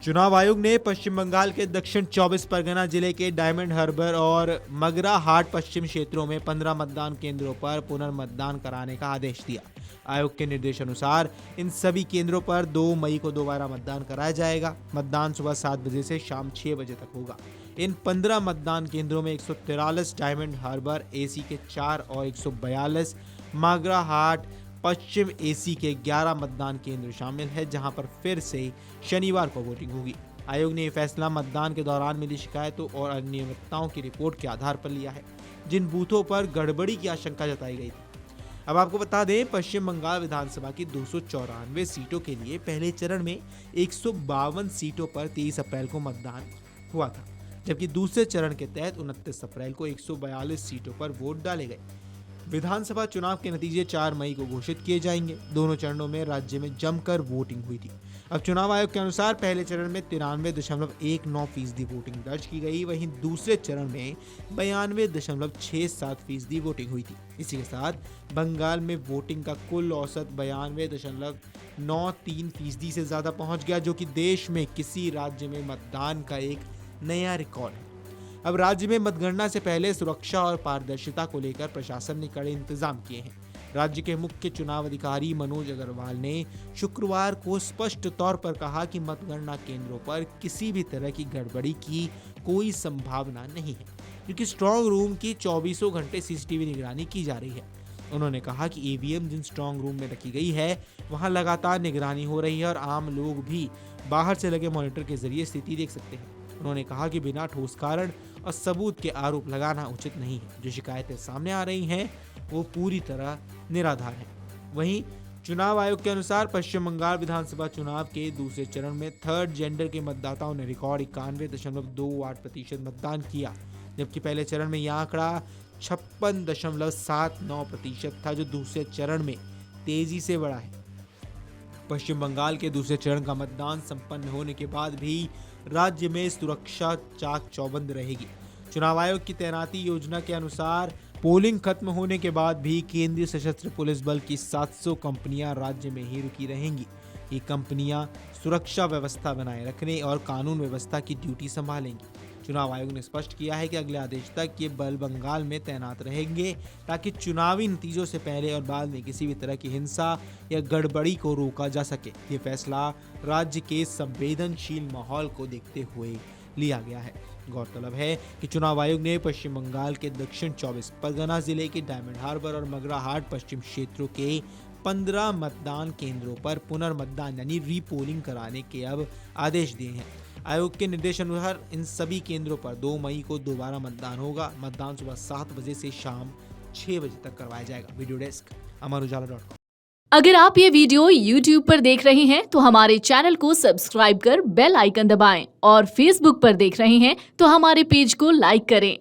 चुनाव आयोग ने पश्चिम बंगाल के दक्षिण 24 परगना जिले के डायमंड हार्बर और मगरा हाट पश्चिम क्षेत्रों में 15 मतदान केंद्रों पर पुनर्मतदान कराने का आदेश दिया। आयोग के निर्देशानुसार इन सभी केंद्रों पर 2 मई को दोबारा मतदान कराया जाएगा। मतदान सुबह 7 बजे से शाम 6 बजे तक होगा। इन 15 मतदान केंद्रों में 143 डायमंड हार्बर एसी के 4 और 142 मगरा हाट पश्चिम एसी के 11 मतदान केंद्र शामिल है, जहां पर फिर से शनिवार को वोटिंग होगी। आयोग ने यह फैसला मतदान के दौरान मिली शिकायतों और अनियमितताओं की रिपोर्ट के आधार पर लिया है, जिन बूथों पर गड़बड़ी की आशंका जताई गई थी। अब आपको बता दें, पश्चिम बंगाल विधानसभा की 294 सीटों के लिए पहले चरण में 152 सीटों पर 23 अप्रैल को मतदान हुआ था, जबकि दूसरे चरण के तहत 29 अप्रैल को 142 सीटों पर वोट डाले गए। विधानसभा चुनाव के नतीजे 4 मई को घोषित किए जाएंगे। दोनों चरणों में राज्य में जमकर वोटिंग हुई थी। अब चुनाव आयोग के अनुसार पहले चरण में 93.19% वोटिंग दर्ज की गई, वहीं दूसरे चरण में 92.67% वोटिंग हुई थी। इसी के साथ बंगाल में वोटिंग का कुल औसत 92.93% से ज्यादा पहुंच गया, जो कि देश में किसी राज्य में मतदान का एक नया रिकॉर्ड है। अब राज्य में मतगणना से पहले सुरक्षा और पारदर्शिता को लेकर प्रशासन ने कड़े इंतजाम किए हैं। राज्य के मुख्य चुनाव अधिकारी मनोज अग्रवाल ने शुक्रवार को स्पष्ट तौर पर कहा कि मतगणना केंद्रों पर किसी भी तरह की गड़बड़ी की कोई संभावना नहीं है, क्योंकि स्ट्रांग रूम की 24 घंटे सीसीटीवी निगरानी की जा रही है। उन्होंने कहा कि ईवीएम जिन स्ट्रांग रूम में रखी गई है, वहां लगातार निगरानी हो रही है और आम लोग भी बाहर से लगे मॉनिटर के जरिए स्थिति देख सकते हैं। उन्होंने कहा कि बिना ठोस कारण और सबूत के आरोप लगाना उचित नहीं है। जो शिकायतें सामने आ रही हैं वो पूरी तरह निराधार हैं। वहीं चुनाव आयोग के अनुसार पश्चिम बंगाल विधानसभा चुनाव के दूसरे चरण में थर्ड जेंडर के मतदाताओं ने रिकॉर्ड 91.28% मतदान किया, जबकि पहले चरण में यह आंकड़ा 56.79% था, जो दूसरे चरण में तेजी से बढ़ा है। पश्चिम बंगाल के दूसरे चरण का मतदान संपन्न होने के बाद भी राज्य में सुरक्षा चाक चौबंद रहेगी। चुनाव आयोग की तैनाती योजना के अनुसार पोलिंग खत्म होने के बाद भी केंद्रीय सशस्त्र पुलिस बल की 700 कंपनियां राज्य में ही रुकी रहेंगी। ये कंपनियां सुरक्षा व्यवस्था बनाए रखने और कानून व्यवस्था की ड्यूटी संभालेंगी। चुनाव आयोग ने स्पष्ट किया है कि अगले आदेश तक ये बल बंगाल में तैनात रहेंगे, ताकि चुनावी नतीजों से पहले और बाद में किसी भी तरह की हिंसा या गड़बड़ी को रोका जा सके। ये फैसला राज्य के संवेदनशील माहौल को देखते हुए लिया गया है। गौरतलब है कि चुनाव आयोग ने पश्चिम बंगाल के दक्षिण 24 परगना जिले के डायमंड हार्बर और मगरा हाट पश्चिम क्षेत्रों के 15 मतदान केंद्रों पर पुनर्मतदान यानी रीपोलिंग कराने के अब आदेश दिए हैं। आयोग के निर्देशानुसार इन सभी केंद्रों पर 2 मई को दोबारा मतदान होगा। मतदान सुबह 7 बजे से शाम 6 बजे तक करवाया जाएगा। वीडियो डेस्क अमरुजाला.com। अगर आप ये वीडियो YouTube पर देख रहे हैं तो हमारे चैनल को सब्सक्राइब कर बेल आइकन दबाएं, और Facebook पर देख रहे हैं तो हमारे पेज को लाइक करें।